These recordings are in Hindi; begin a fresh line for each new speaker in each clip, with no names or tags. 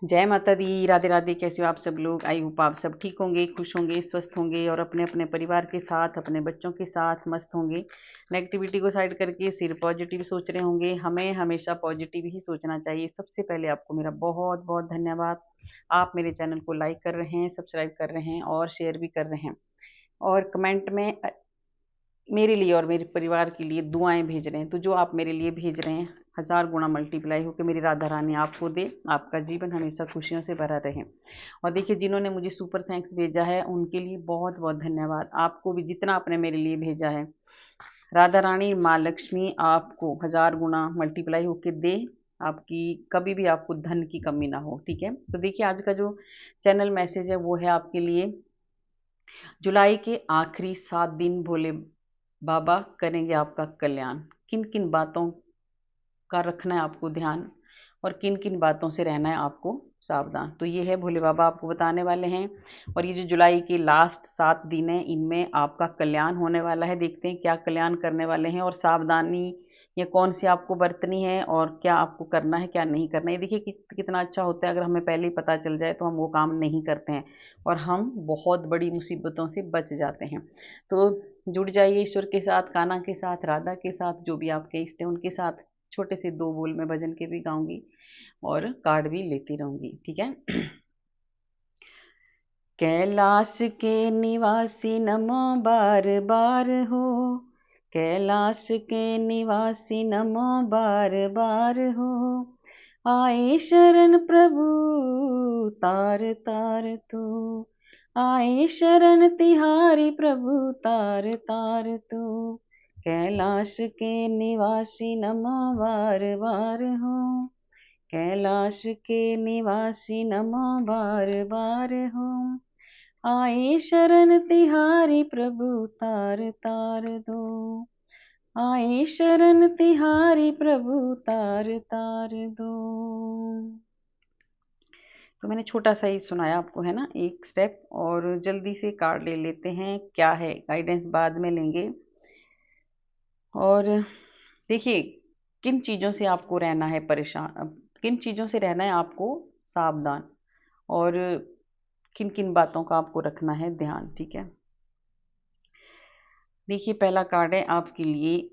जय माता दी, राधे राधे। कैसे हो आप सब लोग? आई होप आप सब ठीक होंगे, खुश होंगे, स्वस्थ होंगे और अपने अपने परिवार के साथ, अपने बच्चों के साथ मस्त होंगे। नेगेटिविटी को साइड करके सिर्फ पॉजिटिव सोच रहे होंगे। हमें हमेशा पॉजिटिव ही सोचना चाहिए। सबसे पहले आपको मेरा बहुत बहुत धन्यवाद। आप मेरे चैनल को लाइक कर रहे हैं, सब्सक्राइब कर रहे हैं और शेयर भी कर रहे हैं, और कमेंट में मेरे लिए और मेरे परिवार के लिए दुआएं भेज रहे हैं। तो जो आप मेरे लिए भेज रहे हैं, हजार गुना मल्टीप्लाई होकर मेरी राधा रानी आपको दे, आपका जीवन हमेशा खुशियों से भरा रहे। और देखिए, जिन्होंने मुझे सुपर थैंक्स भेजा है उनके लिए बहुत बहुत धन्यवाद। आपको भी जितना आपने मेरे लिए भेजा है, राधा रानी माँ लक्ष्मी आपको हजार गुना मल्टीप्लाई होके दे। आपकी कभी भी आपको धन की कमी ना हो। ठीक है, तो देखिए आज का जो चैनल मैसेज है वो है आपके लिए। जुलाई के आखिरी 7 दिन भोले बाबा करेंगे आपका कल्याण। किन किन बातों का रखना है आपको ध्यान, और किन किन बातों से रहना है आपको सावधान, तो ये है भोले बाबा आपको बताने वाले हैं। और ये जो जुलाई के लास्ट 7 दिन है, इनमें आपका कल्याण होने वाला है। देखते हैं क्या कल्याण करने वाले हैं और सावधानी या कौन सी आपको बरतनी है और क्या आपको करना है क्या नहीं करना है। देखिए कितना अच्छा होता है अगर हमें पहले ही पता चल जाए तो हम वो काम नहीं करते हैं और हम बहुत बड़ी मुसीबतों से बच जाते हैं। तो जुड़ जाइए ईश्वर के साथ, कान्हा के साथ, राधा के साथ, जो भी आपके इष्ट है उनके साथ। छोटे से 2 बोल में भजन के भी गाऊंगी और कार्ड भी लेती रहूंगी। ठीक है। कैलाश के निवासी नमो बार बार हो, कैलाश के निवासी नमो बार बार हो। आए शरण प्रभु तार तार तू, आए शरण तिहारी प्रभु तार तार तू। कैलाश के निवासी नमो बार बार हो, कैलाश के निवासी नमो बार बार हो। आए शरण तिहारी प्रभु तार तार दो, आए शरण तिहारी प्रभु तार तार दो। तो मैंने छोटा सा ही सुनाया आपको, है ना, एक स्टेप। और जल्दी से कार्ड ले लेते हैं, क्या है गाइडेंस बाद में लेंगे। और देखिए, किन चीज़ों से आपको रहना है परेशान, किन चीज़ों से रहना है आपको सावधान, और किन किन बातों का आपको रखना है ध्यान। ठीक है, देखिए पहला कार्ड है आपके लिए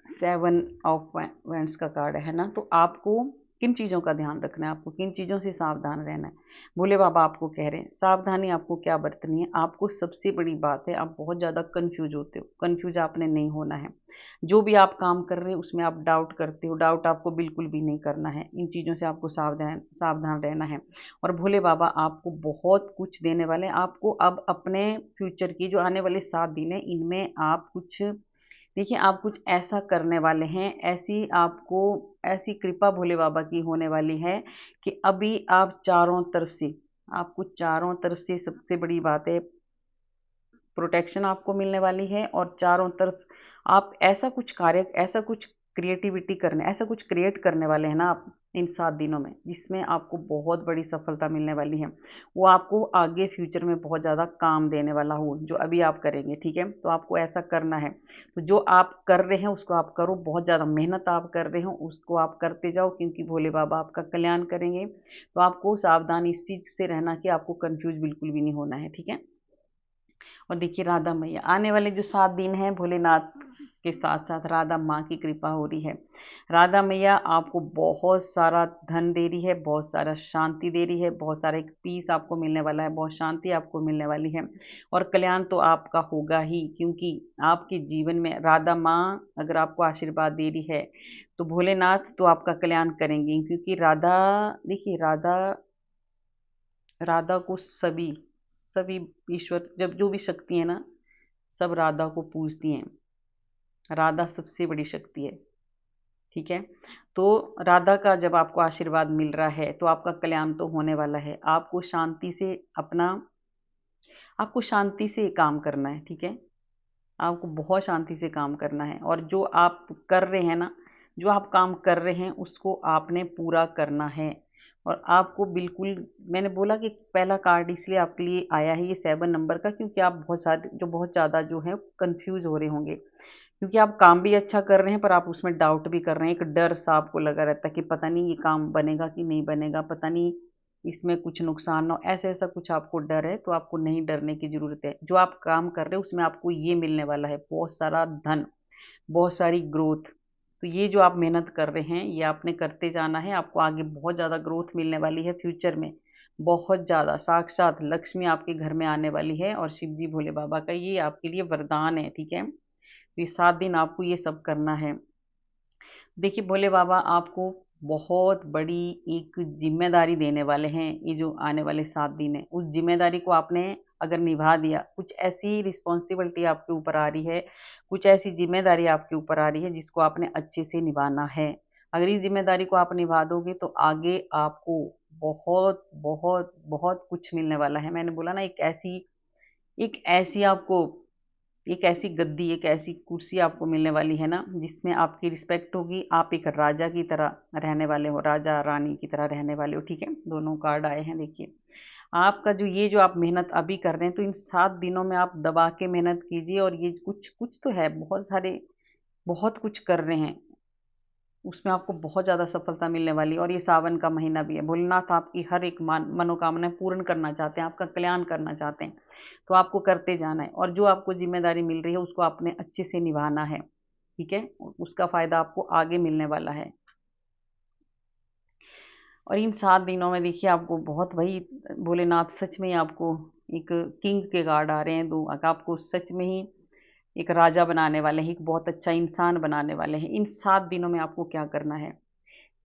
7 ऑफ वैंड्स का कार्ड है ना। तो आपको किन चीज़ों का ध्यान रखना है, आपको किन चीज़ों से सावधान रहना है। भोले बाबा आपको कह रहे हैं सावधानी आपको क्या बरतनी है। आपको सबसे बड़ी बात है, आप बहुत ज़्यादा कंफ्यूज होते हो। कंफ्यूज आपने नहीं होना है। जो भी आप काम कर रहे हो उसमें आप डाउट करते हो, डाउट आपको बिल्कुल भी नहीं करना है। इन चीज़ों से आपको सावधान सावधान रहना है। और भोले बाबा आपको बहुत कुछ देने वाले हैं। आपको अब अपने फ्यूचर की जो आने वाले 7 दिन है, इनमें आप कुछ, देखिए आप कुछ ऐसा करने वाले हैं, ऐसी आपको ऐसी कृपा भोले बाबा की होने वाली है कि अभी आप चारों तरफ से, आपको चारों तरफ से सबसे बड़ी बात है प्रोटेक्शन आपको मिलने वाली है। और चारों तरफ आप ऐसा कुछ कार्य, ऐसा कुछ क्रिएटिविटी करने, ऐसा कुछ क्रिएट करने वाले हैं ना आप इन 7 दिनों में, जिसमें आपको बहुत बड़ी सफलता मिलने वाली है। वो आपको आगे फ्यूचर में बहुत ज़्यादा काम देने वाला हो जो अभी आप करेंगे। ठीक है, तो आपको ऐसा करना है। तो जो आप कर रहे हैं उसको आप करो, बहुत ज़्यादा मेहनत आप कर रहे हो उसको आप करते जाओ, क्योंकि भोले बाबा आपका कल्याण करेंगे। तो आपको सावधान इस चीज़ से रहना कि आपको कंफ्यूज बिल्कुल भी नहीं होना है। ठीक है। और देखिए राधा मैया आने वाले जो 7 दिन हैं, भोलेनाथ के साथ साथ राधा माँ की कृपा हो रही है। राधा मैया आपको बहुत सारा धन दे रही है, बहुत सारा शांति दे रही है, बहुत सारा एक पीस आपको मिलने वाला है, बहुत शांति आपको मिलने वाली है। और कल्याण तो आपका होगा ही, क्योंकि आपके जीवन में राधा माँ अगर आपको आशीर्वाद दे रही है तो भोलेनाथ तो आपका कल्याण करेंगे। क्योंकि राधा, देखिए राधा, राधा को सभी सभी ईश्वर, जब जो भी शक्ति है ना, सब राधा को पूजती हैं। राधा सबसे बड़ी शक्ति है। ठीक है, तो राधा का जब आपको आशीर्वाद मिल रहा है तो आपका कल्याण तो होने वाला है। आपको शांति से अपना, आपको शांति से काम करना है। ठीक है, आपको बहुत शांति से काम करना है। और जो आप कर रहे हैं ना, जो आप काम कर रहे हैं उसको आपने पूरा करना है। और आपको बिल्कुल, मैंने बोला कि पहला कार्ड इसलिए आपके लिए आया है ये 7 नंबर का, क्योंकि आप बहुत ज़्यादा जो है कंफ्यूज हो रहे होंगे। क्योंकि आप काम भी अच्छा कर रहे हैं पर आप उसमें डाउट भी कर रहे हैं। एक डर सा आपको लगा रहता है कि पता नहीं ये काम बनेगा कि नहीं बनेगा, पता नहीं इसमें कुछ नुकसान ना हो, ऐसे ऐसा कुछ आपको डर है तो आपको नहीं डरने की ज़रूरत है। जो आप काम कर रहे हो उसमें आपको ये मिलने वाला है, बहुत सारा धन, बहुत सारी ग्रोथ। तो ये जो आप मेहनत कर रहे हैं ये आपने करते जाना है, आपको आगे बहुत ज़्यादा ग्रोथ मिलने वाली है फ्यूचर में, बहुत ज़्यादा। साक्षात लक्ष्मी आपके घर में आने वाली है और शिव जी भोले बाबा का ये आपके लिए वरदान है, ठीक है। तो ये 7 दिन आपको ये सब करना है। देखिए भोले बाबा आपको बहुत बड़ी एक जिम्मेदारी देने वाले हैं, ये जो आने वाले 7 दिन है उस जिम्मेदारी को आपने अगर निभा दिया, कुछ ऐसी रिस्पॉन्सिबिलिटी आपके ऊपर आ रही है, कुछ ऐसी जिम्मेदारी आपके ऊपर आ रही है जिसको आपने अच्छे से निभाना है। अगर इस जिम्मेदारी को आप निभा दोगे तो आगे आपको बहुत बहुत बहुत कुछ मिलने वाला है। मैंने बोला ना, एक ऐसी आपको एक ऐसी गद्दी, एक ऐसी कुर्सी आपको मिलने वाली है ना जिसमें आपकी रिस्पेक्ट होगी। आप एक राजा की तरह रहने वाले हो, राजा रानी की तरह रहने वाले हो, ठीक है। दोनों कार्ड आए हैं, देखिए। आपका जो आप मेहनत अभी कर रहे हैं तो इन 7 दिनों में आप दबा के मेहनत कीजिए, और ये कुछ कुछ तो है, बहुत सारे बहुत कुछ कर रहे हैं, उसमें आपको बहुत ज़्यादा सफलता मिलने वाली है। और ये सावन का महीना भी है, भोलेनाथ आपकी हर एक मनोकामना पूर्ण करना चाहते हैं, आपका कल्याण करना चाहते हैं। तो आपको करते जाना है, और जो आपको जिम्मेदारी मिल रही है उसको आपने अच्छे से निभाना है, ठीक है। उसका फायदा आपको आगे मिलने वाला है। और इन 7 दिनों में देखिए आपको बहुत, वही भोलेनाथ सच में ही आपको एक किंग के कार्ड आ रहे हैं दो, आपको सच में ही एक राजा बनाने वाले हैं, एक बहुत अच्छा इंसान बनाने वाले हैं। इन 7 दिनों में आपको क्या करना है,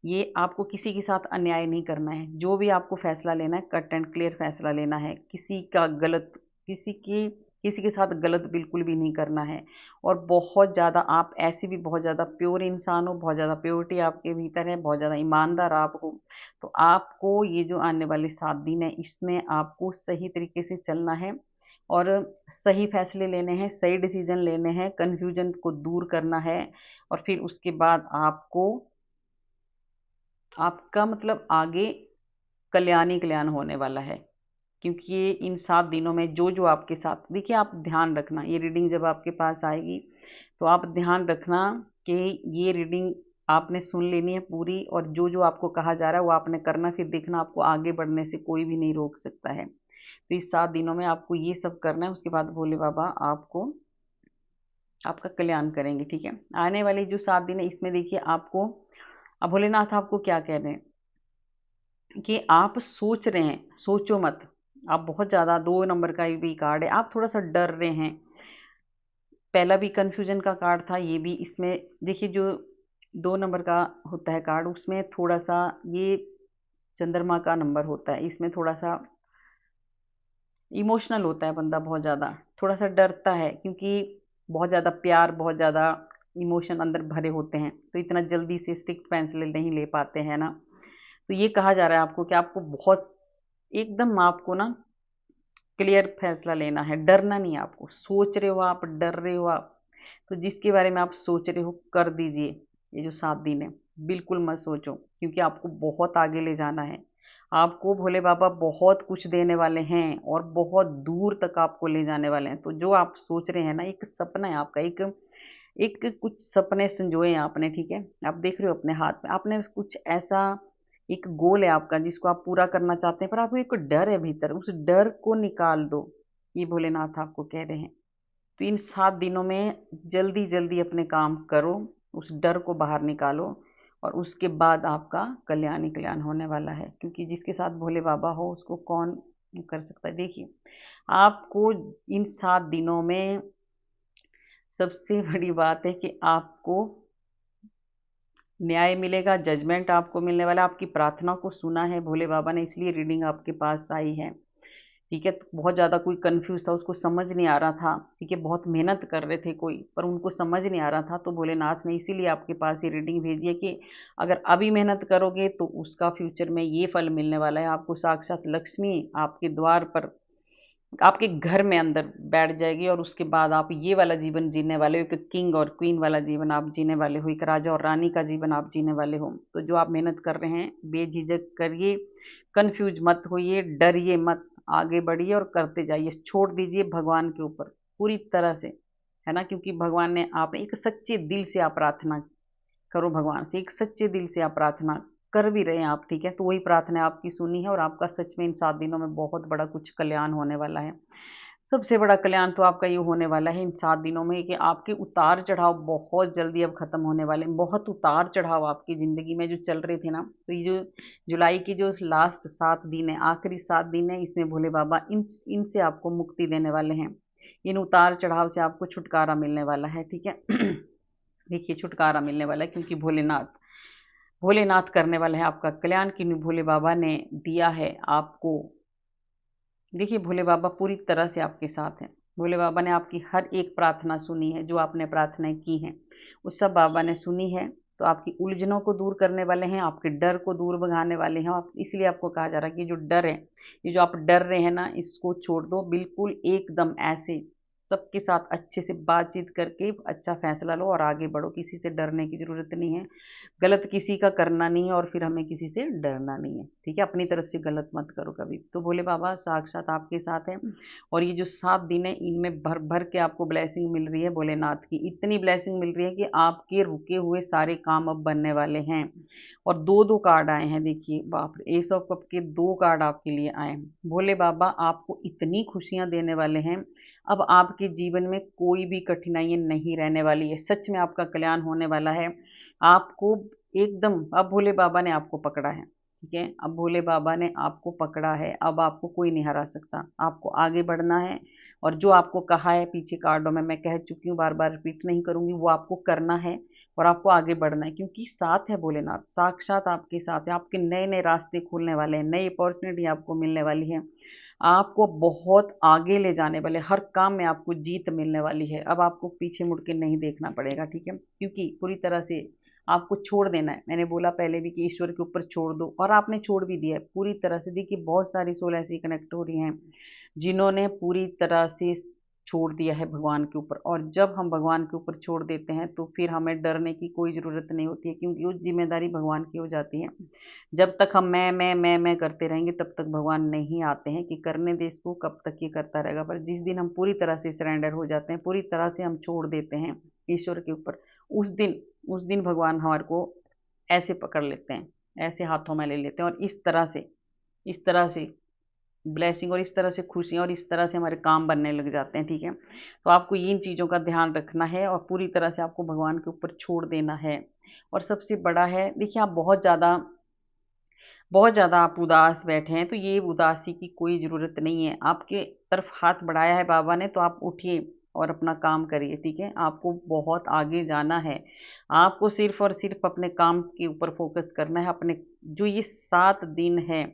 ये आपको किसी के साथ अन्याय नहीं करना है। जो भी आपको फैसला लेना है कट एंड क्लियर फैसला लेना है, किसी की किसी के साथ गलत बिल्कुल भी नहीं करना है। और बहुत ज़्यादा आप ऐसे भी बहुत ज़्यादा प्योर इंसान हो, बहुत ज़्यादा प्योरिटी आपके भीतर है, बहुत ज़्यादा ईमानदार आप हो। तो आपको ये जो आने वाले 7 दिन है इसमें आपको सही तरीके से चलना है, और सही फैसले लेने हैं, सही डिसीजन लेने हैं, कन्फ्यूजन को दूर करना है। और फिर उसके बाद आपको आपका मतलब आगे कल्याण ही कल्याण होने वाला है। क्योंकि ये इन 7 दिनों में जो जो आपके साथ, देखिए आप ध्यान रखना, ये रीडिंग जब आपके पास आएगी तो आप ध्यान रखना कि ये रीडिंग आपने सुन लेनी है पूरी, और जो जो आपको कहा जा रहा है वो आपने करना, फिर देखना आपको आगे बढ़ने से कोई भी नहीं रोक सकता है। तो इस 7 दिनों में आपको ये सब करना है, उसके बाद भोले बाबा आपको आपका कल्याण करेंगे, ठीक है। आने वाले जो 7 दिन है इसमें देखिए आपको, अब भोलेनाथ आपको क्या कह रहे हैं कि आप सोच रहे हैं, सोचो मत। आप बहुत ज़्यादा, 2 नंबर का भी कार्ड है, आप थोड़ा सा डर रहे हैं। पहला भी कन्फ्यूजन का कार्ड था, ये भी। इसमें देखिए जो 2 नंबर का होता है कार्ड, उसमें थोड़ा सा ये चंद्रमा का नंबर होता है, इसमें थोड़ा सा इमोशनल होता है बंदा, बहुत ज़्यादा थोड़ा सा डरता है, क्योंकि बहुत ज़्यादा प्यार, बहुत ज़्यादा इमोशन अंदर भरे होते हैं, तो इतना जल्दी से स्ट्रिक्ट फैसले नहीं ले पाते हैं ना। तो ये कहा जा रहा है आपको कि आपको बहुत एकदम आपको ना क्लियर फैसला लेना है, डरना नहीं है आपको। सोच रहे हो आप, डर रहे हो आप, तो जिसके बारे में आप सोच रहे हो कर दीजिए। ये जो 7 दिन है बिल्कुल मत सोचो, क्योंकि आपको बहुत आगे ले जाना है। आपको भोले बाबा बहुत कुछ देने वाले हैं और बहुत दूर तक आपको ले जाने वाले हैं। तो जो आप सोच रहे हैं ना, एक सपना है आपका, एक एक कुछ सपने संजोए हैं आपने, ठीक है। आप देख रहे हो अपने हाथ में, आपने कुछ ऐसा एक गोल है आपका जिसको आप पूरा करना चाहते हैं, पर आपको एक डर है भीतर, उस डर को निकाल दो, ये भोलेनाथ आपको कह रहे हैं। तो इन 7 दिनों में जल्दी जल्दी अपने काम करो, उस डर को बाहर निकालो, और उसके बाद आपका कल्याण ही कल्याण होने वाला है। क्योंकि जिसके साथ भोले बाबा हो उसको कौन कर सकता है। देखिए आपको इन 7 दिनों में सबसे बड़ी बात है कि आपको न्याय मिलेगा, जजमेंट आपको मिलने वाला है। आपकी प्रार्थना को सुना है भोले बाबा ने, इसलिए रीडिंग आपके पास आई है, ठीक है। तो बहुत ज़्यादा कोई कंफ्यूज था, उसको समझ नहीं आ रहा था, ठीक है। बहुत मेहनत कर रहे थे कोई, पर उनको समझ नहीं आ रहा था, तो भोलेनाथ ने इसीलिए आपके पास ये रीडिंग भेजी है कि अगर अभी मेहनत करोगे तो उसका फ्यूचर में ये फल मिलने वाला है आपको। साक्षात लक्ष्मी आपके द्वार पर, आपके घर में अंदर बैठ जाएगी, और उसके बाद आप ये वाला जीवन जीने वाले हो, एक किंग और क्वीन वाला जीवन आप जीने वाले हो, एक राजा और रानी का जीवन आप जीने वाले हो। तो जो आप मेहनत कर रहे हैं बेझिझक करिए, कंफ्यूज मत होइए, डरिए मत, आगे बढ़िए और करते जाइए। छोड़ दीजिए भगवान के ऊपर पूरी तरह से, है ना। क्योंकि भगवान ने, आप एक सच्चे दिल से आप प्रार्थना करो भगवान से, एक सच्चे दिल से आप प्रार्थना कर भी रहे हैं आप, ठीक है, तो वही प्रार्थना आपकी सुनी है और आपका सच में इन 7 दिनों में बहुत बड़ा कुछ कल्याण होने वाला है। सबसे बड़ा कल्याण तो आपका ये होने वाला है इन 7 दिनों में कि आपके उतार-चढ़ाव बहुत जल्दी अब खत्म होने वाले हैं। बहुत उतार-चढ़ाव आपकी ज़िंदगी में जो चल रहे थे ना, तो ये जो जुलाई की जो लास्ट 7 दिन है, आखिरी 7 दिन है, इसमें भोले बाबा इनसे आपको मुक्ति देने वाले हैं। इन उतार-चढ़ाव से आपको छुटकारा मिलने वाला है, ठीक है? देखिए छुटकारा मिलने वाला है क्योंकि भोलेनाथ करने वाले हैं आपका कल्याण, कि भोले बाबा ने दिया है आपको। देखिए भोले बाबा पूरी तरह से आपके साथ हैं। भोले बाबा ने आपकी हर एक प्रार्थना सुनी है, जो आपने प्रार्थनाएं की हैं वो सब बाबा ने सुनी है। तो आपकी उलझनों को दूर करने वाले हैं, आपके डर को दूर भगाने वाले हैं। आप इसलिए आपको कहा जा रहा है कि जो डर है, ये जो आप डर रहे हैं ना, इसको छोड़ दो बिल्कुल एकदम ऐसे सबके साथ अच्छे से बातचीत करके अच्छा फैसला लो और आगे बढ़ो। किसी से डरने की ज़रूरत नहीं है, गलत किसी का करना नहीं है और फिर हमें किसी से डरना नहीं है, ठीक है? अपनी तरफ से गलत मत करो कभी। तो भोले बाबा साक्षात आपके साथ हैं और ये जो 7 दिन है इनमें भर भर के आपको ब्लेसिंग मिल रही है भोलेनाथ की। इतनी ब्लेसिंग मिल रही है कि आपके रुके हुए सारे काम अब बनने वाले हैं। और 2-2 कार्ड आए हैं, देखिए बाप रे! एस ऑफ कप के 2 कार्ड आपके लिए आए हैं। भोले बाबा आपको इतनी खुशियाँ देने वाले हैं, अब आपके जीवन में कोई भी कठिनाइयाँ नहीं रहने वाली है। सच में आपका कल्याण होने वाला है। आपको एकदम अब भोले बाबा ने आपको पकड़ा है, ठीक है? अब भोले बाबा ने आपको पकड़ा है, अब आपको कोई नहीं हरा सकता। आपको आगे बढ़ना है और जो आपको कहा है पीछे कार्डों में, मैं कह चुकी हूँ, बार-बार रिपीट नहीं करूँगी, वो आपको करना है और आपको आगे बढ़ना है क्योंकि साथ है भोलेनाथ, साक्षात आपके साथ है। आपके नए-नए रास्ते खुलने वाले हैं, नई अपॉर्च्युनिटी आपको मिलने वाली है। आपको बहुत आगे ले जाने वाले, हर काम में आपको जीत मिलने वाली है। अब आपको पीछे मुड़ के नहीं देखना पड़ेगा, ठीक है? क्योंकि पूरी तरह से आपको छोड़ देना है। मैंने बोला पहले भी कि ईश्वर के ऊपर छोड़ दो और आपने छोड़ भी दिया है पूरी तरह से। देखिए बहुत सारी सोल ऐसी कनेक्ट हो रही हैं जिन्होंने पूरी तरह से छोड़ दिया है भगवान के ऊपर। और जब हम भगवान के ऊपर छोड़ देते हैं तो फिर हमें डरने की कोई ज़रूरत नहीं होती है क्योंकि वो जिम्मेदारी भगवान की हो जाती है। जब तक हम मैं करते रहेंगे तब तक भगवान नहीं आते हैं कि करने दे इसको, कब तक ये करता रहेगा। पर जिस दिन हम पूरी तरह से सरेंडर हो जाते हैं, पूरी तरह से हम छोड़ देते हैं ईश्वर के ऊपर, उस दिन भगवान हमारे को ऐसे पकड़ लेते हैं, ऐसे हाथों में ले लेते हैं और इस तरह से ब्लेसिंग और इस तरह से खुशियाँ और इस तरह से हमारे काम बनने लग जाते हैं, ठीक है? तो आपको इन चीज़ों का ध्यान रखना है और पूरी तरह से आपको भगवान के ऊपर छोड़ देना है। और सबसे बड़ा है, देखिए आप बहुत ज़्यादा आप उदास बैठे हैं, तो ये उदासी की कोई ज़रूरत नहीं है। आपके तरफ हाथ बढ़ाया है बाबा ने, तो आप उठिए और अपना काम करिए, ठीक है? आपको बहुत आगे जाना है। आपको सिर्फ़ और सिर्फ़ अपने काम के ऊपर फ़ोकस करना है। अपने जो ये 7 दिन हैं,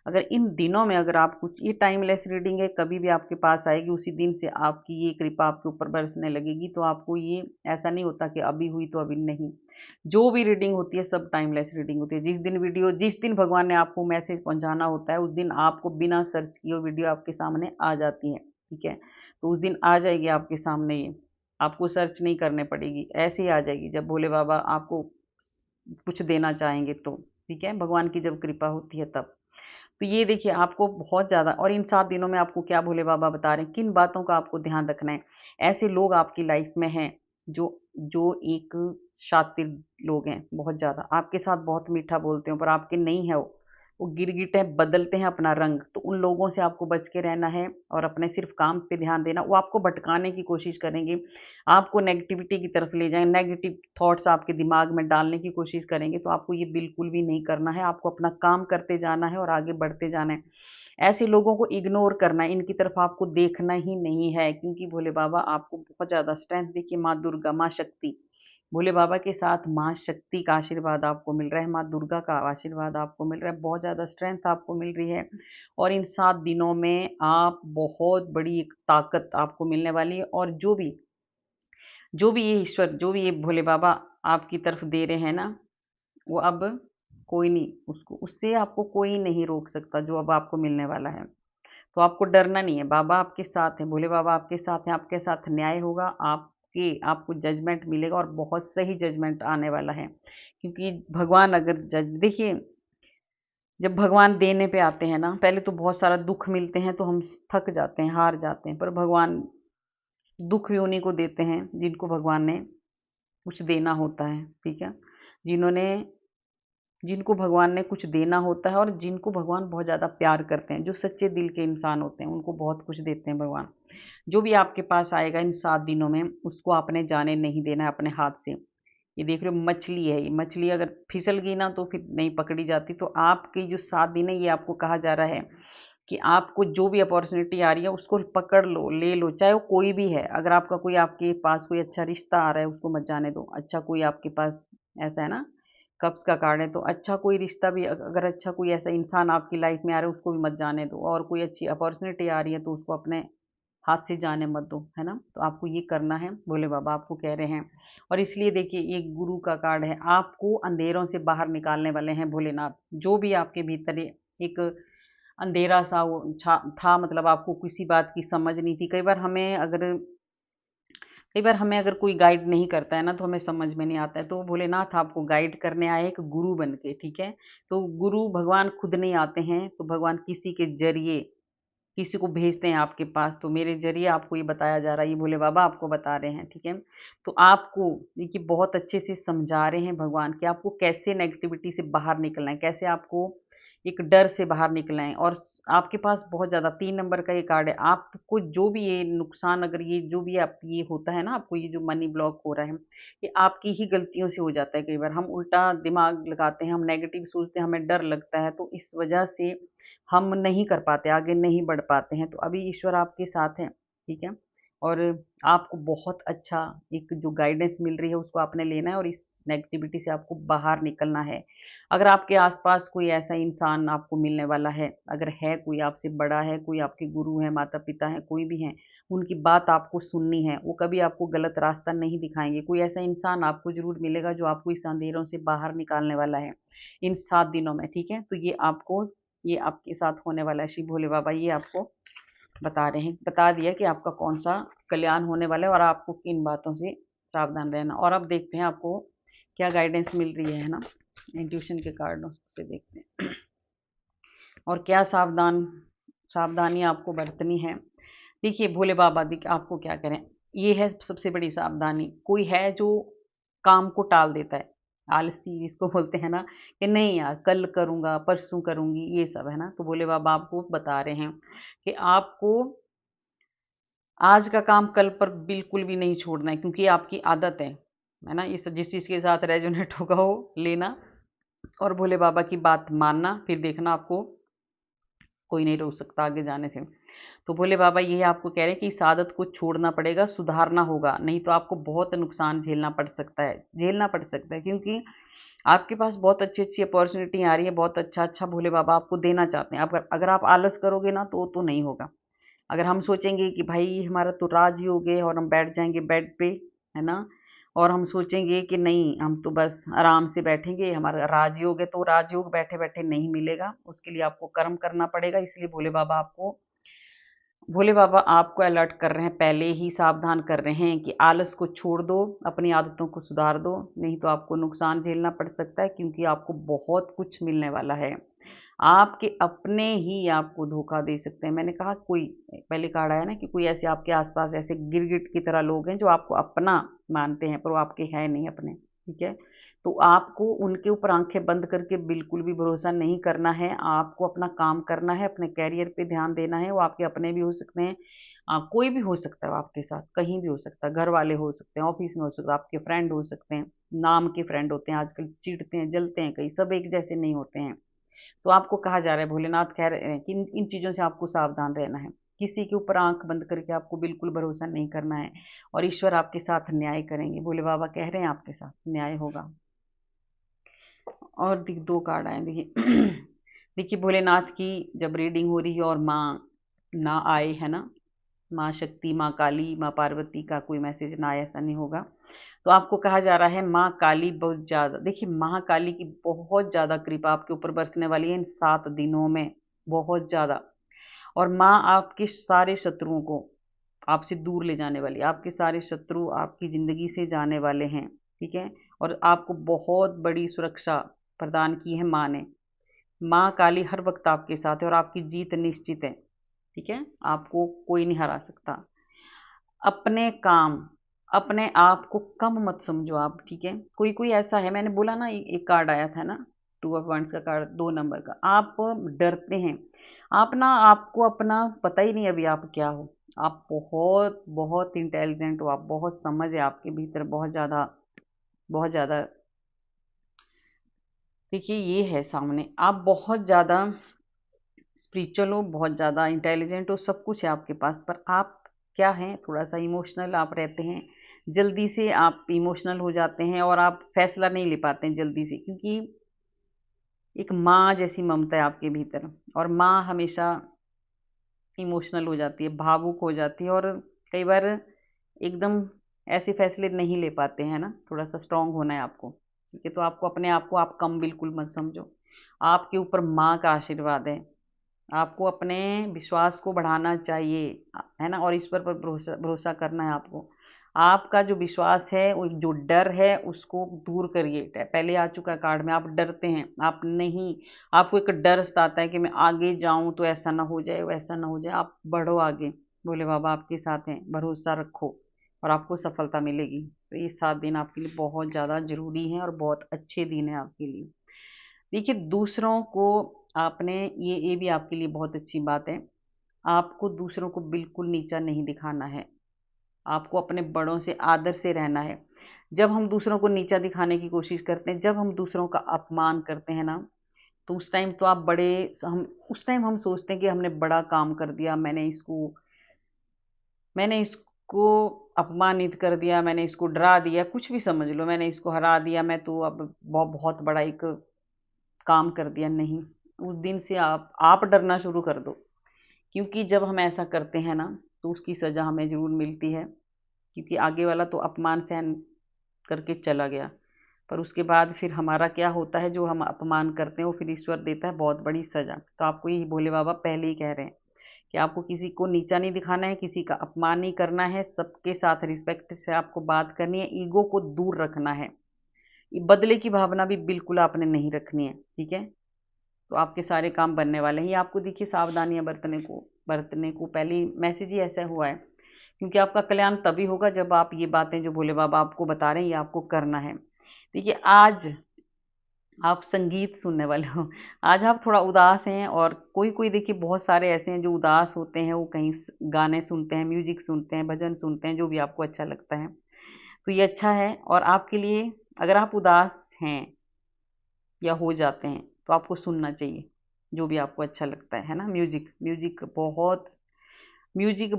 अगर इन दिनों में अगर आप कुछ, ये टाइमलेस रीडिंग है, कभी भी आपके पास आएगी, उसी दिन से आपकी ये कृपा आपके ऊपर बरसने लगेगी। तो आपको ये ऐसा नहीं होता कि अभी हुई तो अभी नहीं। जो भी रीडिंग होती है सब टाइमलेस रीडिंग होती है। जिस दिन भगवान ने आपको मैसेज पहुंचाना होता है, उस दिन आपको बिना सर्च किए वीडियो आपके सामने आ जाती है, ठीक है? तो उस दिन आ जाएगी आपके सामने ये, आपको सर्च नहीं करने पड़ेगी, ऐसे ही आ जाएगी जब भोले बाबा आपको कुछ देना चाहेंगे तो, ठीक है? भगवान की जब कृपा होती है तब। तो ये देखिए आपको बहुत ज़्यादा, और इन 7 दिनों में आपको क्या भोले बाबा बता रहे हैं, किन बातों का आपको ध्यान रखना है। ऐसे लोग आपकी लाइफ में हैं जो जो एक शातिर लोग हैं बहुत ज़्यादा, आपके साथ बहुत मीठा बोलते हो पर आपके नहीं है वो गिरगिट है, बदलते हैं अपना रंग। तो उन लोगों से आपको बच के रहना है और अपने सिर्फ काम पे ध्यान देना। वो आपको भटकाने की कोशिश करेंगे, आपको नेगेटिविटी की तरफ ले जाएंगे, नेगेटिव थॉट्स आपके दिमाग में डालने की कोशिश करेंगे। तो आपको ये बिल्कुल भी नहीं करना है, आपको अपना काम करते जाना है और आगे बढ़ते जाना है। ऐसे लोगों को इग्नोर करना है, इनकी तरफ आपको देखना ही नहीं है क्योंकि भोले बाबा आपको बहुत ज़्यादा स्ट्रेंथ, देखिए माँ दुर्गा, माँ शक्ति, भोले बाबा के साथ माँ शक्ति का आशीर्वाद आपको मिल रहा है, माँ दुर्गा का आशीर्वाद आपको मिल रहा है, बहुत ज़्यादा स्ट्रेंथ आपको मिल रही है। और इन 7 दिनों में आप बहुत बड़ी एक ताकत आपको मिलने वाली है। और जो भी ये ईश्वर, जो भी ये भोले बाबा आपकी तरफ दे रहे हैं ना, वो अब कोई नहीं, उसको उससे आपको कोई नहीं रोक सकता जो अब आपको मिलने वाला है। तो आपको डरना नहीं है, बाबा आपके साथ हैं, भोले बाबा आपके साथ हैं, आपके साथ न्याय होगा, आपको जजमेंट मिलेगा और बहुत सही जजमेंट आने वाला है। क्योंकि भगवान अगर जज देखिए, जब भगवान देने पे आते हैं ना, पहले तो बहुत सारा दुख मिलते हैं तो हम थक जाते हैं, हार जाते हैं, पर भगवान दुख भी उन्हीं को देते हैं जिनको भगवान ने कुछ देना होता है, ठीक है? जिन्होंने जिनको भगवान ने कुछ देना होता है और जिनको भगवान बहुत ज़्यादा प्यार करते हैं, जो सच्चे दिल के इंसान होते हैं, उनको बहुत कुछ देते हैं भगवान। जो भी आपके पास आएगा इन 7 दिनों में, उसको आपने जाने नहीं देना है अपने हाथ से। ये देख रहे हो मछली है, ये मछली अगर फिसल गई ना तो फिर नहीं पकड़ी जाती। तो आपकी जो 7 दिन है, ये आपको कहा जा रहा है कि आपको जो भी अपॉर्चुनिटी आ रही है उसको पकड़ लो, ले लो, चाहे वो कोई भी है। अगर आपका कोई आपके पास कोई अच्छा रिश्ता आ रहा है, उसको मत जाने दो। अच्छा कोई आपके पास ऐसा है ना, कप्स का कार्ड है, तो अच्छा कोई रिश्ता भी अगर अच्छा कोई ऐसा इंसान आपकी लाइफ में आ रहा है, उसको भी मत जाने दो। और कोई अच्छी अपॉर्चुनिटी आ रही है तो उसको अपने हाथ से जाने मत दो, है ना। तो आपको ये करना है, भोले बाबा आपको कह रहे हैं। और इसलिए देखिए, ये गुरु का कार्ड है, आपको अंधेरों से बाहर निकालने वाले हैं भोलेनाथ। जो भी आपके भीतर एक अंधेरा सा वो था, मतलब आपको किसी बात की समझ नहीं थी। कई बार हमें अगर कोई गाइड नहीं करता है ना, तो हमें समझ में नहीं आता है। तो भोलेनाथ आपको गाइड करने आए एक गुरु बन के, ठीक है। तो गुरु भगवान खुद नहीं आते हैं, तो भगवान किसी के जरिए किसी को भेजते हैं आपके पास। तो मेरे ज़रिए आपको ये बताया जा रहा है, ये भोले बाबा आपको बता रहे हैं, ठीक है। तो आपको देखिए बहुत अच्छे से समझा रहे हैं भगवान कि आपको कैसे नेगेटिविटी से बाहर निकलना है, कैसे आपको एक डर से बाहर निकलना है। और आपके पास बहुत ज़्यादा 3 नंबर का ये कार्ड है। आपको जो भी ये नुकसान, अगर ये जो भी आप ये होता है ना, आपको ये जो मनी ब्लॉक हो रहा है, ये आपकी ही गलतियों से हो जाता है। कई बार हम उल्टा दिमाग लगाते हैं, हम नेगेटिव सोचते हैं, हमें डर लगता है, तो इस वजह से हम नहीं कर पाते, आगे नहीं बढ़ पाते हैं। तो अभी ईश्वर आपके साथ हैं, ठीक है। और आपको बहुत अच्छा एक जो गाइडेंस मिल रही है, उसको आपने लेना है और इस नेगेटिविटी से आपको बाहर निकलना है। अगर आपके आसपास कोई ऐसा इंसान आपको मिलने वाला है, अगर है कोई आपसे बड़ा है, कोई आपके गुरु हैं, माता-पिता हैं, कोई भी हैं, उनकी बात आपको सुननी है, वो कभी आपको गलत रास्ता नहीं दिखाएँगे। कोई ऐसा इंसान आपको ज़रूर मिलेगा जो आपको इस अंधेरों से बाहर निकालने वाला है, इन 7 दिनों में, ठीक है। तो ये आपके साथ होने वाला है। शिव भोले बाबा ये आपको बता रहे हैं, बता दिया कि आपका कौन-सा कल्याण होने वाला है और आपको किन बातों से सावधान रहना। और अब देखते हैं आपको क्या गाइडेंस मिल रही है ना? इंट्यूशन के कार्डों से देखते हैं और क्या सावधानियाँ आपको बरतनी है। देखिए भोले बाबा देखिए आपको क्या करें, ये है सबसे बड़ी सावधानी। कोई है जो काम को टाल देता है, आलसी जिसको बोलते हैं ना, कि नहीं यार कल करूँगा, परसों करूँगी, ये सब है ना। तो भोले बाबा आपको बता रहे हैं कि आपको आज का काम कल पर बिल्कुल भी नहीं छोड़ना है, क्योंकि ये आपकी आदत है ना। इस जिस चीज़ के साथ रेजोनेट होगा वो लेना और भोले बाबा की बात मानना, फिर देखना आपको कोई नहीं रोक सकता आगे जाने से। तो भोले बाबा यही आपको कह रहे हैं कि इस आदत को छोड़ना पड़ेगा, सुधारना होगा, नहीं तो आपको बहुत नुकसान झेलना पड़ सकता है, क्योंकि आपके पास बहुत अच्छी-अच्छी अपॉर्च्युनिटी आ रही है, बहुत अच्छा-अच्छा भोले बाबा आपको देना चाहते हैं। अगर अगर आप आलस करोगे ना तो नहीं होगा। अगर हम सोचेंगे कि भाई हमारा तो राजयोग है और हम बैठ जाएँगे बेड पे, है ना? और हम सोचेंगे कि नहीं हम तो बस आराम से बैठेंगे, हमारा राजयोग है, तो राजयोग बैठे-बैठे नहीं मिलेगा, उसके लिए आपको कर्म करना पड़ेगा। इसलिए भोले बाबा आपको अलर्ट कर रहे हैं, पहले ही सावधान कर रहे हैं कि आलस को छोड़ दो, अपनी आदतों को सुधार दो, नहीं तो आपको नुकसान झेलना पड़ सकता है, क्योंकि आपको बहुत कुछ मिलने वाला है। आपके अपने ही आपको धोखा दे सकते हैं। मैंने कहा कोई पहले कार्ड आया ना कि कोई ऐसे आपके आस-पास ऐसे गिरगिट की तरह लोग हैं जो आपको अपना मानते हैं, पर वो आपके हैं नहीं अपने, ठीक है? तो आपको उनके ऊपर आँखें बंद करके बिल्कुल भी भरोसा नहीं करना है। आपको अपना काम करना है, अपने करियर पे ध्यान देना है। वो आपके अपने भी हो सकते हैं, कोई भी हो सकता है वो आपके साथ, कहीं भी हो सकता है। घर वाले हो सकते हैं, ऑफ़िस में हो सकता है, आपके फ्रेंड हो सकते हैं, नाम के फ्रेंड होते हैं, आजकल चिढ़ते हैं, जलते हैं कई, सब एक जैसे नहीं होते हैं। तो आपको कहा जा रहा है, भोलेनाथ कह रहे हैं कि इन इन चीज़ों से आपको सावधान रहना है। किसी के ऊपर आँख बंद करके आपको बिल्कुल भरोसा नहीं करना है और ईश्वर आपके साथ न्याय करेंगे। भोले बाबा कह रहे हैं आपके साथ न्याय होगा। और 2 कार्ड आए देखिए। देखिए भोलेनाथ की जब रीडिंग हो रही है और माँ ना आए, है ना? माँ शक्ति, माँ काली, माँ पार्वती का कोई मैसेज ना आए, ऐसा नहीं होगा। तो आपको कहा जा रहा है माँ काली बहुत ज़्यादा, देखिए महाकाली की बहुत ज़्यादा कृपा आपके ऊपर बरसने वाली है इन 7 दिनों में, बहुत ज़्यादा। और माँ आपके सारे शत्रुओं को आपसे दूर ले जाने वाली है। आपके सारे शत्रु आपकी ज़िंदगी से जाने वाले हैं, ठीक है? और आपको बहुत बड़ी सुरक्षा प्रदान की है माँ ने। माँ काली हर वक़्त आपके साथ है और आपकी जीत निश्चित है, ठीक है? आपको कोई नहीं हरा सकता। अपने काम, अपने आप को कम मत समझो आप, ठीक है? कोई-कोई ऐसा है, मैंने बोला ना एक कार्ड आया था ना, 2 ऑफ वंस का कार्ड, 2 नंबर का। आप डरते हैं, आप ना, आपको अपना पता ही नहीं अभी आप क्या हो। आप बहुत बहुत इंटेलिजेंट हो, आप बहुत समझ है आपके भीतर, बहुत ज़्यादा, बहुत ज़्यादा। देखिए ये है सामने, आप बहुत ज़्यादा स्पिरिचुअल हो, बहुत ज़्यादा इंटेलिजेंट हो, सब कुछ है आपके पास, पर आप क्या हैं, थोड़ा सा इमोशनल आप रहते हैं। जल्दी से आप इमोशनल हो जाते हैं और आप फैसला नहीं ले पाते हैं जल्दी से, क्योंकि एक माँ जैसी ममता है आपके भीतर, और माँ हमेशा इमोशनल हो जाती है, भावुक हो जाती है, और कई बार एकदम ऐसे फैसले नहीं ले पाते हैं ना। थोड़ा सा स्ट्रांग होना है आपको, ठीक है। तो आपको अपने आप को आप कम बिल्कुल मत समझो, आपके ऊपर माँ का आशीर्वाद है। आपको अपने विश्वास को बढ़ाना चाहिए, है ना, और ईश्वर पर भरोसा भरोसा करना है आपको। आपका जो विश्वास है, वो जो डर है, उसको दूर करिए। पहले आ चुका है कार्ड में, आप डरते हैं, आप नहीं, आपको एक डर सताता है कि मैं आगे जाऊं तो ऐसा ना हो जाए, वैसा ना हो जाए। आप बढ़ो आगे, भोले बाबा आपके साथ हैं, भरोसा रखो और आपको सफलता मिलेगी। तो ये 7 दिन आपके लिए बहुत ज़्यादा जरूरी हैं और बहुत अच्छे दिन है आपके लिए। देखिए दूसरों को आपने, ये भी आपके लिए बहुत अच्छी बात है, आपको दूसरों को बिल्कुल नीचा नहीं दिखाना है। आपको अपने बड़ों से आदर से रहना है। जब हम दूसरों को नीचा दिखाने की कोशिश करते हैं, जब हम दूसरों का अपमान करते हैं ना, तो उस टाइम तो आप बड़े, हम उस टाइम हम सोचते हैं कि हमने बड़ा काम कर दिया, मैंने इसको अपमानित कर दिया, मैंने इसको डरा दिया, कुछ भी समझ लो, मैंने इसको हरा दिया, मैं तो अब बहुत बड़ा एक काम कर दिया। नहीं, उस दिन से आप डरना शुरू कर दो, क्योंकि जब हम ऐसा करते हैं ना, तो उसकी सज़ा हमें ज़रूर मिलती है। क्योंकि आगे वाला तो अपमान सहन करके चला गया, पर उसके बाद फिर हमारा क्या होता है, जो हम अपमान करते हैं वो फिर ईश्वर देता है बहुत बड़ी सज़ा। तो आपको यही भोले बाबा पहले ही कह रहे हैं कि आपको किसी को नीचा नहीं दिखाना है, किसी का अपमान नहीं करना है, सबके साथ रिस्पेक्ट से आपको बात करनी है, ईगो को दूर रखना है, बदले की भावना भी बिल्कुल आपने नहीं रखनी है, ठीक है। तो आपके सारे काम बनने वाले हैं। ये आपको देखिए सावधानियां बरतने को पहले मैसेज ही ऐसा हुआ है, क्योंकि आपका कल्याण तभी होगा जब आप ये बातें जो भोले बाबा आपको बता रहे हैं, ये आपको करना है। देखिए आज आप संगीत सुनने वाले हो, आज आप थोड़ा उदास हैं, और कोई कोई देखिए बहुत सारे ऐसे हैं जो उदास होते हैं, वो कहीं गाने सुनते हैं, म्यूजिक सुनते हैं, भजन सुनते हैं, जो भी आपको अच्छा लगता है। तो ये अच्छा है, और आपके लिए अगर आप उदास हैं या हो जाते हैं, तो आपको सुनना चाहिए जो भी आपको अच्छा लगता है ना। म्यूजिक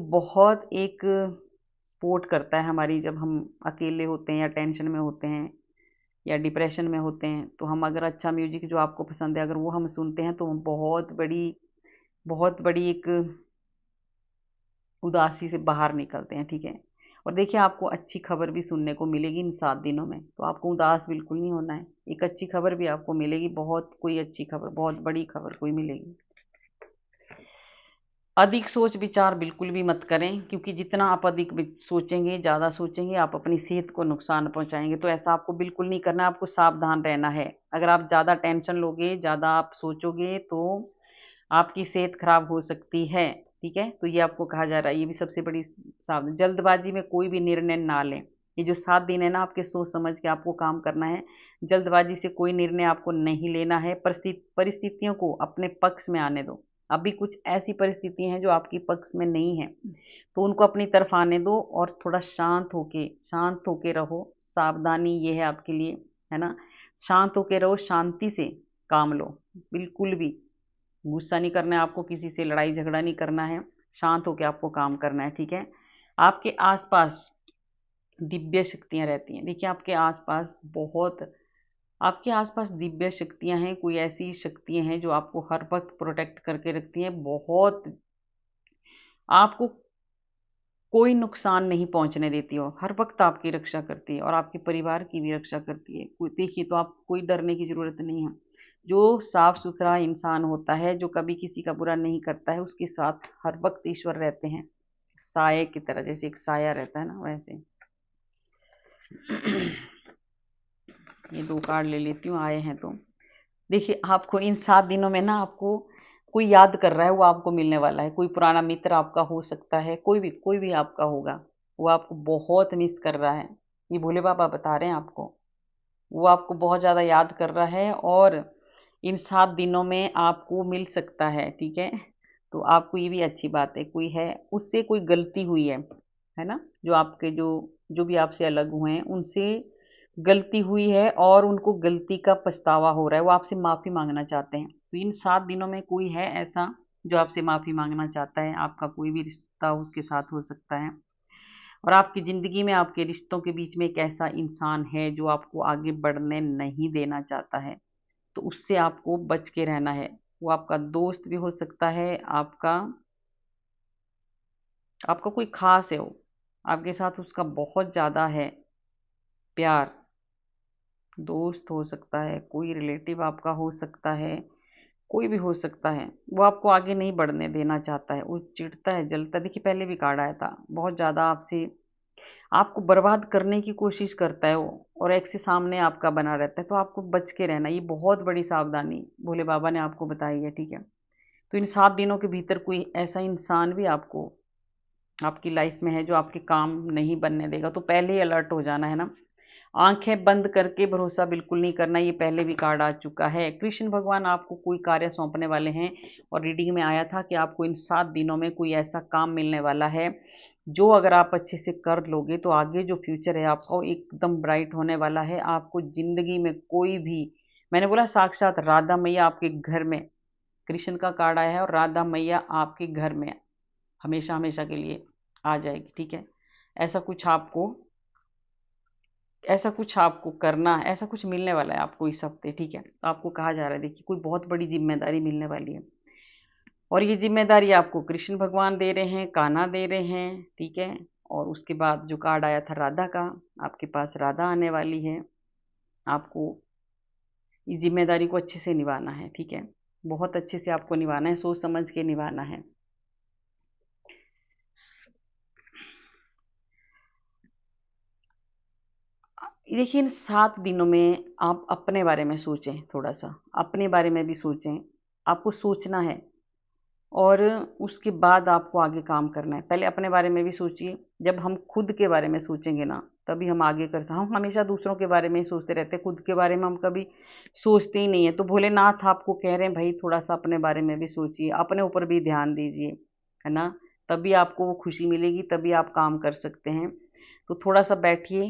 बहुत एक सपोर्ट करता है हमारी, जब हम अकेले होते हैं या टेंशन में होते हैं या डिप्रेशन में होते हैं, तो हम अगर अच्छा म्यूजिक जो आपको पसंद है, अगर वो हम सुनते हैं, तो हम बहुत बड़ी एक उदासी से बाहर निकलते हैं, ठीक है। और देखिए आपको अच्छी खबर भी सुनने को मिलेगी इन 7 दिनों में, तो आपको उदास बिल्कुल नहीं होना है। एक अच्छी खबर भी आपको मिलेगी, बहुत कोई अच्छी खबर, बहुत बड़ी खबर कोई मिलेगी। अधिक सोच विचार बिल्कुल भी मत करें, क्योंकि जितना आप अधिक सोचेंगे, ज़्यादा सोचेंगे, आप अपनी सेहत को नुकसान पहुंचाएंगे। तो ऐसा आपको बिल्कुल नहीं करना है, आपको सावधान रहना है। अगर आप ज़्यादा टेंशन लोगे, ज़्यादा आप सोचोगे, तो आपकी सेहत खराब हो सकती है, ठीक है। तो ये आपको कहा जा रहा है, ये भी सबसे बड़ी सावधानी। जल्दबाजी में कोई भी निर्णय ना लें। ये जो 7 दिन है ना, आपके सोच समझ के आपको काम करना है। जल्दबाजी से कोई निर्णय आपको नहीं लेना है। परिस्थितियों को अपने पक्ष में आने दो। अभी कुछ ऐसी परिस्थितियां हैं जो आपके पक्ष में नहीं है, तो उनको अपनी तरफ आने दो, और थोड़ा शांत होके रहो। सावधानी ये है आपके लिए, है ना। शांत होके रहो, शांति से काम लो, बिल्कुल भी गुस्सा नहीं करना है आपको, किसी से लड़ाई झगड़ा नहीं करना है, शांत होकर आपको काम करना है, ठीक है। आपके आसपास दिव्य शक्तियां रहती हैं। देखिए आपके आसपास दिव्य शक्तियां हैं, कोई ऐसी शक्तियां हैं जो आपको हर वक्त प्रोटेक्ट करके रखती हैं, बहुत आपको कोई नुकसान नहीं पहुंचने देती हो, हर वक्त आपकी रक्षा करती है, और आपके परिवार की भी रक्षा करती है। कोई देखिए, तो आप कोई डरने की जरूरत नहीं है। जो साफ सुथरा इंसान होता है, जो कभी किसी का बुरा नहीं करता है, उसके साथ हर वक्त ईश्वर रहते हैं, साये की तरह, जैसे एक साया रहता है ना, वैसे। ये 2 कार्ड ले लेती हूँ, आए हैं तो। देखिए आपको इन 7 दिनों में ना, आपको कोई याद कर रहा है, वो आपको मिलने वाला है। कोई पुराना मित्र आपका हो सकता है, कोई भी आपका होगा, वो आपको बहुत मिस कर रहा है। ये भोले बाबा बता रहे हैं आपको, वो आपको बहुत ज़्यादा याद कर रहा है, और इन 7 दिनों में आपको मिल सकता है, ठीक है? तो आपको ये भी अच्छी बात है, कोई है उससे कोई गलती हुई है ना? जो आपके जो भी आपसे अलग हुए हैं, उनसे गलती हुई है और उनको गलती का पछतावा हो रहा है, वो आपसे माफ़ी माँगना चाहते हैं। तो इन 7 दिनों में कोई है ऐसा जो आपसे माफ़ी माँगना चाहता है, आपका कोई भी रिश्ता उसके साथ हो सकता है। और आपकी ज़िंदगी में आपके रिश्तों के बीच में एक ऐसा इंसान है जो आपको आगे बढ़ने नहीं देना चाहता है, तो उससे आपको बच के रहना है। वो आपका दोस्त भी हो सकता है, आपका कोई ख़ास है वो, आपके साथ उसका बहुत ज़्यादा है प्यार, दोस्त हो सकता है, कोई रिलेटिव आपका हो सकता है, कोई भी हो सकता है। वो आपको आगे नहीं बढ़ने देना चाहता है, वो चिढ़ता है, जलता है। देखिए पहले भी कार्ड आया था, बहुत ज़्यादा आपसे आपको बर्बाद करने की कोशिश करता है वो और एक से सामने आपका बना रहता है, तो आपको बच के रहना। ये बहुत बड़ी सावधानी भोले बाबा ने आपको बताई है, ठीक है? तो इन 7 दिनों के भीतर कोई ऐसा इंसान भी आपको आपकी लाइफ में है जो आपके काम नहीं बनने देगा, तो पहले ही अलर्ट हो जाना है ना। आंखें बंद करके भरोसा बिल्कुल नहीं करना, ये पहले भी कार्ड आ चुका है। कृष्ण भगवान आपको कोई कार्य सौंपने वाले हैं और रीडिंग में आया था कि आपको इन 7 दिनों में कोई ऐसा काम मिलने वाला है जो अगर आप अच्छे से कर लोगे तो आगे जो फ्यूचर है आपका वो एकदम ब्राइट होने वाला है। आपको जिंदगी में कोई भी, मैंने बोला साक्षात राधा मैया आपके घर में, कृष्ण का कार्ड आया है और राधा मैया आपके घर में हमेशा हमेशा के लिए आ जाएगी, ठीक है? ऐसा कुछ आपको ऐसा कुछ आपको करना है, ऐसा कुछ मिलने वाला है आपको इस हफ्ते, ठीक है? तो आपको कहा जा रहा है, देखिए कोई बहुत बड़ी जिम्मेदारी मिलने वाली है और ये जिम्मेदारी आपको कृष्ण भगवान दे रहे हैं, कान्हा दे रहे हैं, ठीक है? और उसके बाद जो कार्ड आया था राधा का, आपके पास राधा आने वाली है। आपको इस जिम्मेदारी को अच्छे से निभाना है, ठीक है? बहुत अच्छे से आपको निभाना है, सोच समझ के निभाना है। देखिए इन 7 दिनों में आप अपने बारे में सोचें, थोड़ा सा अपने बारे में भी सोचें। आपको सोचना है और उसके बाद आपको आगे काम करना है। पहले अपने बारे में भी सोचिए। जब हम खुद के बारे में सोचेंगे ना, तभी हम आगे कर सकते। हम हमेशा दूसरों के बारे में ही सोचते रहते हैं, खुद के बारे में हम कभी सोचते ही नहीं है। तो भोलेनाथ आपको कह रहे हैं भाई थोड़ा सा अपने बारे में भी सोचिए, अपने ऊपर भी ध्यान दीजिए, है ना? तभी आपको वो खुशी मिलेगी, तभी आप काम कर सकते हैं। तो थोड़ा सा बैठिए,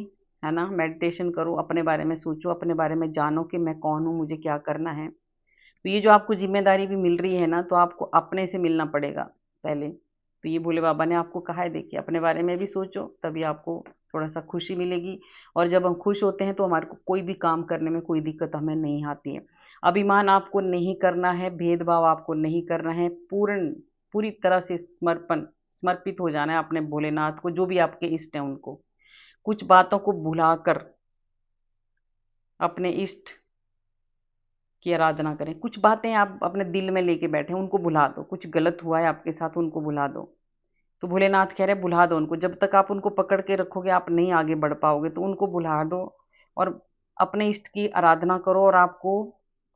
है ना? मेडिटेशन करो, अपने बारे में सोचो, अपने बारे में जानो कि मैं कौन हूँ, मुझे क्या करना है। तो ये जो आपको ज़िम्मेदारी भी मिल रही है ना, तो आपको अपने से मिलना पड़ेगा पहले। तो ये भोले बाबा ने आपको कहा है, देखिए अपने बारे में भी सोचो, तभी आपको थोड़ा-सा खुशी मिलेगी और जब हम खुश होते हैं तो हमारे को कोई भी काम करने में कोई दिक्कत हमें नहीं आती है। अभिमान आपको नहीं करना है, भेदभाव आपको नहीं करना है, पूरी तरह से समर्पित हो जाना है अपने भोलेनाथ को, जो भी आपके इष्ट हैं उनको। कुछ बातों को भुलाकर अपने इष्ट की आराधना करें। कुछ बातें आप अपने दिल में लेके बैठे हैं, उनको भुला दो। कुछ गलत हुआ है आपके साथ, उनको भुला दो। तो भोलेनाथ कह रहे हैं भुला दो उनको। जब तक आप उनको पकड़ के रखोगे आप नहीं आगे बढ़ पाओगे, तो उनको भुला दो और अपने इष्ट की आराधना करो और आपको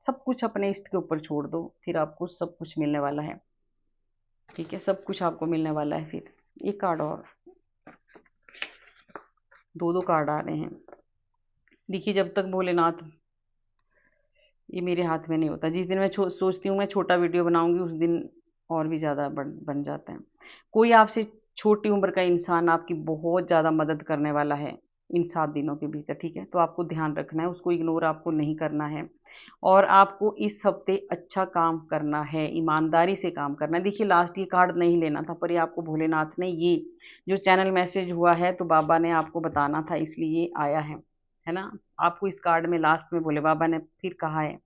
सब कुछ अपने इष्ट के ऊपर छोड़ दो, फिर आपको सब कुछ मिलने वाला है, ठीक है? सब कुछ आपको मिलने वाला है। फिर एक कार्ड और, दो कार्ड आ रहे हैं। देखिए जब तक भोलेनाथ, ये मेरे हाथ में नहीं होता। जिस दिन मैं सोचती हूँ मैं छोटा वीडियो बनाऊंगी, उस दिन और भी ज़्यादा बन जाते हैं। कोई आपसे छोटी उम्र का इंसान आपकी बहुत ज़्यादा मदद करने वाला है इन 7 दिनों के भीतर, ठीक है? तो आपको ध्यान रखना है, उसको इग्नोर आपको नहीं करना है और आपको इस हफ्ते अच्छा काम करना है, ईमानदारी से काम करना है। देखिए लास्ट ये कार्ड नहीं लेना था, पर ये आपको भोलेनाथ ने ये जो चैनल मैसेज हुआ है तो बाबा ने आपको बताना था, इसलिए ये आया है ना? आपको इस कार्ड में लास्ट में भोले बाबा ने फिर कहा है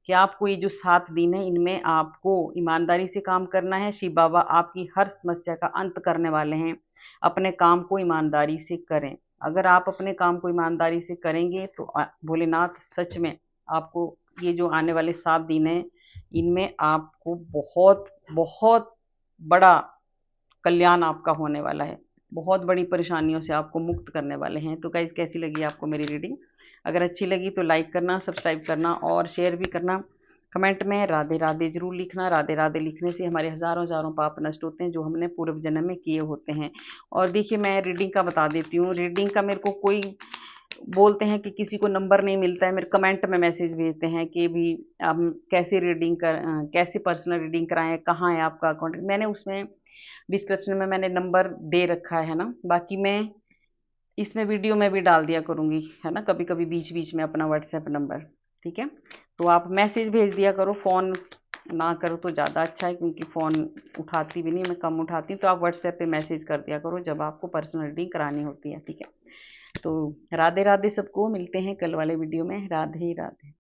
कि आपको ये जो 7 दिन है इनमें आपको ईमानदारी से काम करना है। शिव बाबा आपकी हर समस्या का अंत करने वाले हैं। अपने काम को ईमानदारी से करें। अगर आप अपने काम को ईमानदारी से करेंगे तो भोलेनाथ सच में आपको ये जो आने वाले 7 दिन हैं इनमें आपको बहुत बहुत बड़ा कल्याण आपका होने वाला है। बहुत बड़ी परेशानियों से आपको मुक्त करने वाले हैं। तो गाइज़ कैसी लगी आपको मेरी रीडिंग? अगर अच्छी लगी तो लाइक करना, सब्सक्राइब करना और शेयर भी करना। कमेंट में राधे राधे ज़रूर लिखना। राधे राधे लिखने से हमारे हज़ारों हज़ारों पाप नष्ट होते हैं जो हमने पूर्व जन्म में किए होते हैं। और देखिए मैं रीडिंग का बता देती हूँ, रीडिंग का मेरे को कोई बोलते हैं कि किसी को नंबर नहीं मिलता है, मेरे कमेंट में मैसेज भेजते हैं कि भी आप कैसे कैसे पर्सनल रीडिंग कराएं, कहाँ है आपका अकाउंट। मैंने उसमें डिस्क्रिप्शन में मैंने नंबर दे रखा है ना, बाकी मैं इसमें वीडियो में भी डाल दिया करूंगी, है ना, कभी कभी बीच बीच में अपना व्हाट्सएप नंबर। ठीक है, तो आप मैसेज भेज दिया करो, फ़ोन ना करो तो ज़्यादा अच्छा है, क्योंकि फ़ोन उठाती भी नहीं, मैं कम उठाती हूँ, तो आप व्हाट्सएप पे मैसेज कर दिया करो जब आपको पर्सनल रीडिंग करानी होती है। ठीक है, तो राधे राधे सबको, मिलते हैं कल वाले वीडियो में। राधे राधे।